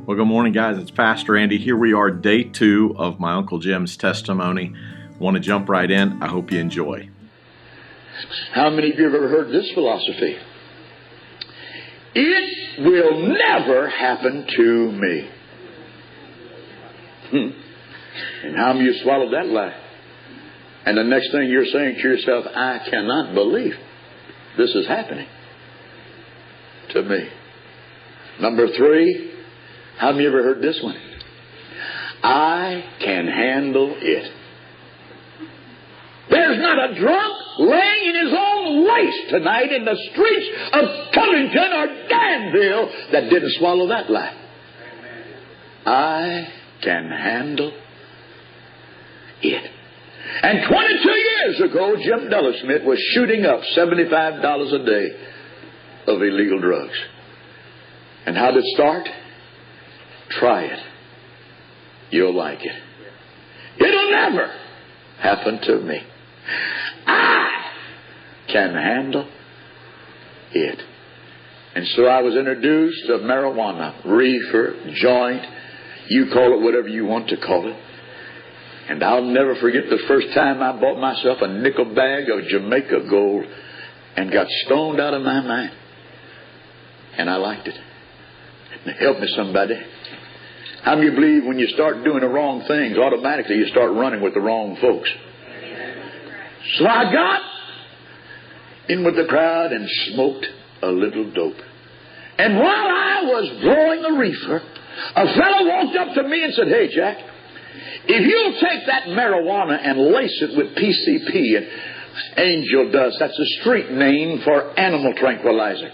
Well, good morning, guys. It's Pastor Andy. Here we are, day 2 of my Uncle Jim's testimony. Want to jump right in? I hope you enjoy. How many of you have ever heard this philosophy? It will never happen to me. And how many of you swallowed that lie? And the next thing you're saying to yourself, I cannot believe this is happening to me. Number 3, how many of you ever heard this one? I can handle it. There's not a drunk laying in his own waste tonight in the streets of Covington or Danville that didn't swallow that lie. I can handle it. And 22 years ago, Jim Dullismith was shooting up $75 a day of illegal drugs. And how did it start? Try it. You'll like it. It'll never happen to me. I can handle it. And so I was introduced to marijuana, reefer, joint, you call it whatever you want to call it. And I'll never forget the first time I bought myself a nickel bag of Jamaica Gold and got stoned out of my mind. And I liked it. Help me, somebody. How many believe when you start doing the wrong things, automatically you start running with the wrong folks? So I got in with the crowd and smoked a little dope. And while I was blowing a reefer, a fellow walked up to me and said, "Hey, Jack, if you'll take that marijuana and lace it with PCP and angel dust," that's a street name for animal tranquilizer.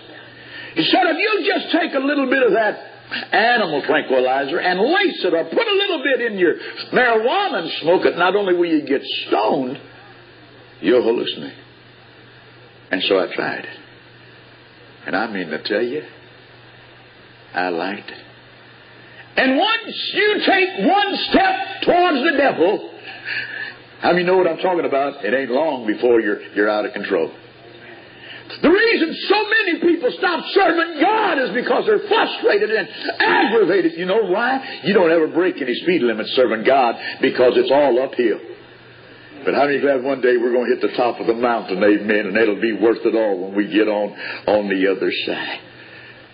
He said, "if you just take a little bit of that animal tranquilizer and lace it or put a little bit in your marijuana and smoke it, not only will you get stoned, you'll hallucinate." And so I tried it. And I mean to tell you, I liked it. And once you take one step towards the devil, how many know what I'm talking about? It ain't long before you're out of control. The reason so many people stop serving God is because they're frustrated and aggravated. You know why? You don't ever break any speed limits serving God because it's all uphill. But how many glad one day we're going to hit the top of the mountain, amen, and it'll be worth it all when we get on the other side.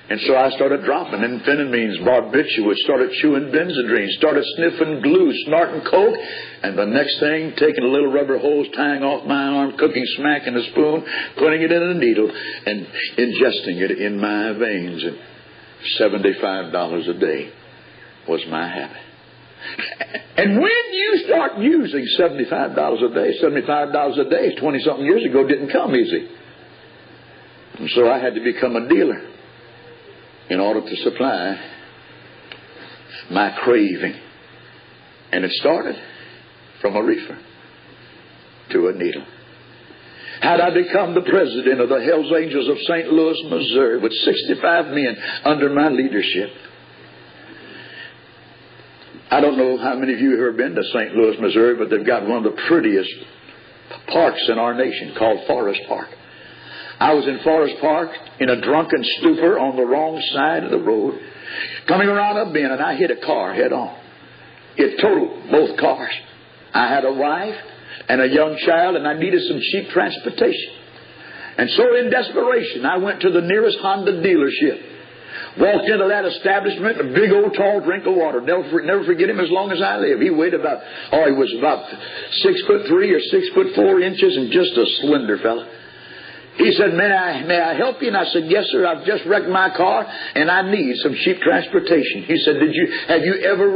And so I started dropping amphetamines, barbiturates, started chewing Benzedrine, started sniffing glue, snorting coke, and the next thing, taking a little rubber hose, tying off my arm, cooking smack in a spoon, putting it in a needle, and ingesting it in my veins. And $75 a day was my habit. And when you start using $75 a day, $75 a day 20-something years ago didn't come easy. And so I had to become a dealer in order to supply my craving. And it started from a reefer to a needle. Had I become the president of the Hells Angels of St. Louis, Missouri, with 65 men under my leadership, I don't know how many of you have ever been to St. Louis, Missouri, but they've got one of the prettiest parks in our nation called Forest Park. I was in Forest Park in a drunken stupor on the wrong side of the road, coming around a bend, and I hit a car head on. It totaled both cars. I had a wife and a young child, and I needed some cheap transportation. And so in desperation, I went to the nearest Honda dealership. Walked into that establishment, a big old tall drink of water. Never forget him as long as I live. He weighed he was about 6'3" or 6'4" inches and just a slender fella. He said, may I help you? And I said, yes, sir. I've just wrecked my car and I need some cheap transportation. He said, have you ever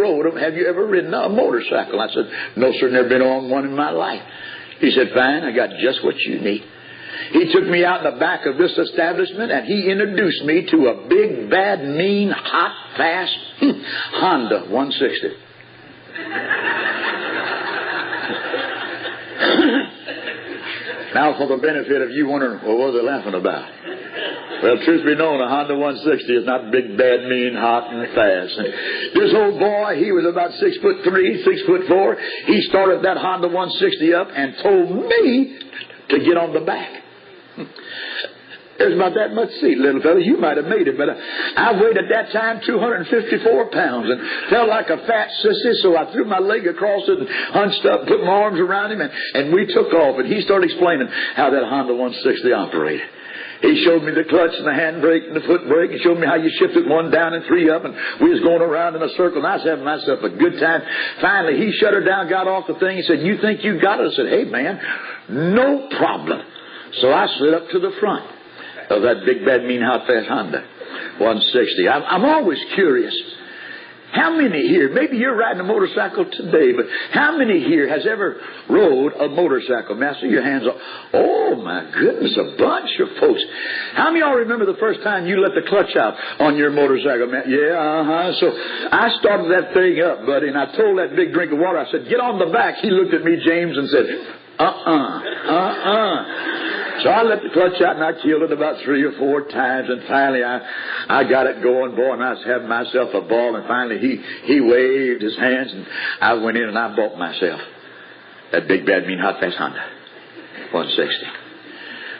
ridden a motorcycle? I said, no, sir, never been on one in my life. He said, fine, I got just what you need. He took me out in the back of this establishment and he introduced me to a big, bad, mean, hot, fast Honda 160. Now, for the benefit of you wondering, well, what are they laughing about? Well, truth be known, a Honda 160 is not big, bad, mean, hot, and fast. And this old boy, he was about 6'3", 6'4". He started that Honda 160 up and told me to get on the back. There's about that much seat, little fella. You might have made it, but I weighed at that time 254 pounds and felt like a fat sissy, so I threw my leg across it and hunched up, put my arms around him, and we took off. And he started explaining how that Honda 160 operated. He showed me the clutch and the handbrake and the foot brake. He showed me how you shifted one down and three up, and we was going around in a circle, and I was having myself a good time. Finally, he shut her down, got off the thing. He said, "You think you got it?" I said, "Hey, man, no problem." So I slid up to the front of that big, bad, mean, hot, fast Honda 160. I'm always curious. How many here, maybe you're riding a motorcycle today, but how many here has ever rode a motorcycle? May I see your hands up? Oh, my goodness, a bunch of folks. How many of y'all remember the first time you let the clutch out on your motorcycle? Yeah, So I started that thing up, buddy, and I told that big drink of water, I said, "Get on the back." He looked at me, James, and said, So I let the clutch out, and I killed it about 3 or 4 times, and finally I got it going, boy, and I was having myself a ball, and finally he waved his hands, and I went in and I bought myself that big, bad, mean, hot, fast Honda 160.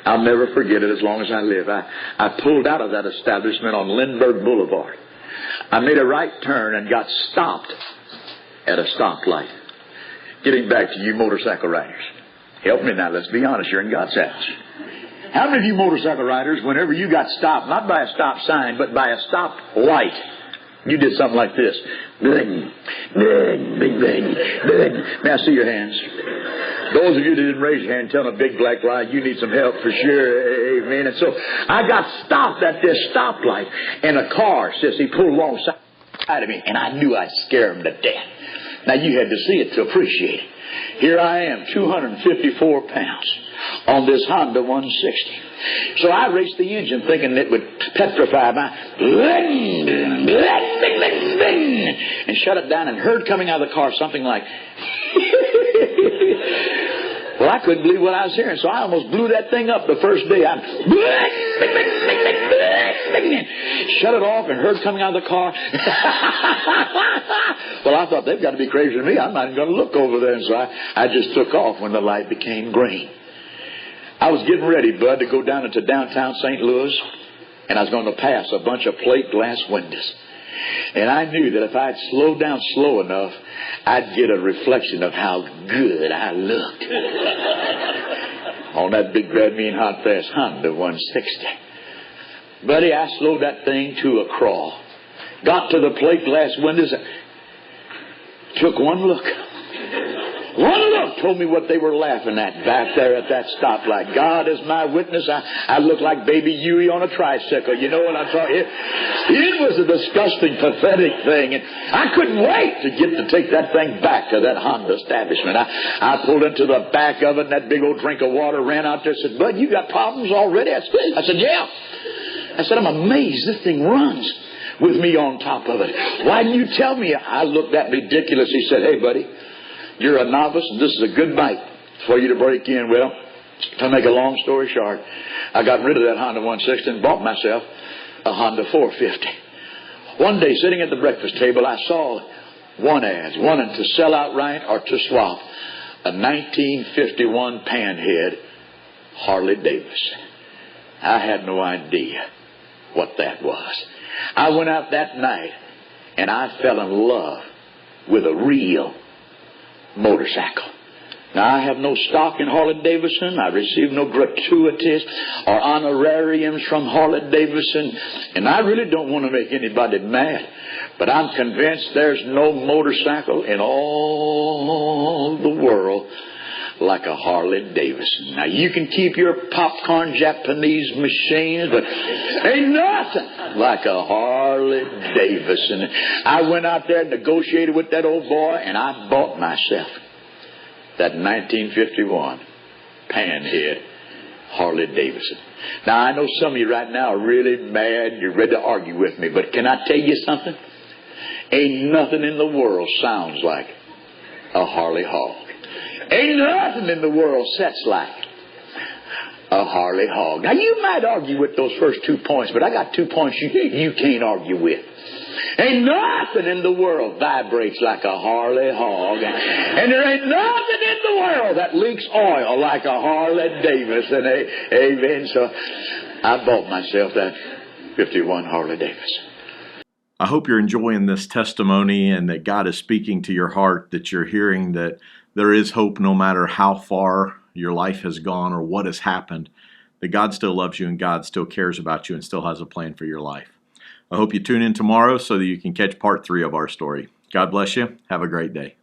I'll never forget it as long as I live. I pulled out of that establishment on Lindbergh Boulevard. I made a right turn and got stopped at a stoplight. Getting back to you motorcycle riders. Help me now, let's be honest, you're in God's house. How many of you motorcycle riders, whenever you got stopped, not by a stop sign, but by a stop light, you did something like this? Bing, bing, bing, bing, bing. May I see your hands? Those of you that didn't raise your hand, telling a big black lie, you need some help for sure. Amen. And so I got stopped at this stoplight, and a car, sissy, pulled alongside of me, and I knew I'd scare him to death. Now, you had to see it to appreciate it. Here I am, 254 pounds on this Honda 160. So I raced the engine thinking it would petrify my and shut it down, and heard coming out of the car something like well, I couldn't believe what I was hearing, so I almost blew that thing up the first day. I shut it off and heard coming out of the car. Well, I thought they've got to be crazier than me. I'm not even going to look over there. And so I just took off when the light became green. I was getting ready, Bud, to go down into downtown St. Louis, and I was going to pass a bunch of plate glass windows. And I knew that if I'd slow down slow enough, I'd get a reflection of how good I looked on that big, bad, mean, hot, fast Honda 160. Buddy, I slowed that thing to a crawl. Got to the plate glass windows, took one look. One look told me what they were laughing at back there at that stoplight. God is my witness. I look like Baby Huey on a tricycle. You know what I'm talking about? It was a disgusting, pathetic thing. And I couldn't wait to get to take that thing back to that Honda establishment. I pulled into the back of it, and that big old drink of water ran out there and said, "Bud, you got problems already?" I said, "Yeah." I said, "I'm amazed this thing runs with me on top of it. Why didn't you tell me?" I looked at ridiculous. He said, "Hey, buddy, you're a novice, and this is a good night for you to break in." Well, to make a long story short, I got rid of that Honda 160 and bought myself a Honda 450. One day, sitting at the breakfast table, I saw one ad, wanting to sell outright or to swap a 1951 Panhead Harley Davidson. I had no idea what that was. I went out that night, and I fell in love with a real motorcycle. Now, I have no stock in Harley Davidson. I receive no gratuities or honorariums from Harley Davidson. And I really don't want to make anybody mad. But I'm convinced there's no motorcycle in all the world like a Harley Davidson. Now, you can keep your popcorn Japanese machines, but ain't nothing like a Harley Davidson. I went out there and negotiated with that old boy, and I bought myself that 1951 Panhead Harley Davidson. Now, I know some of you right now are really mad and you're ready to argue with me, but can I tell you something? Ain't nothing in the world sounds like a Harley Hog. Ain't nothing in the world sets like a Harley Hog. Now, you might argue with those first 2 points, but I got 2 points you can't argue with. Ain't nothing in the world vibrates like a Harley hog. And there ain't nothing in the world that leaks oil like a Harley Davidson. Amen. So I bought myself that 51 Harley Davidson. I hope you're enjoying this testimony and that God is speaking to your heart, that you're hearing that there is hope no matter how far your life has gone or what has happened, that God still loves you and God still cares about you and still has a plan for your life. I hope you tune in tomorrow so that you can catch part 3 of our story. God bless you. Have a great day.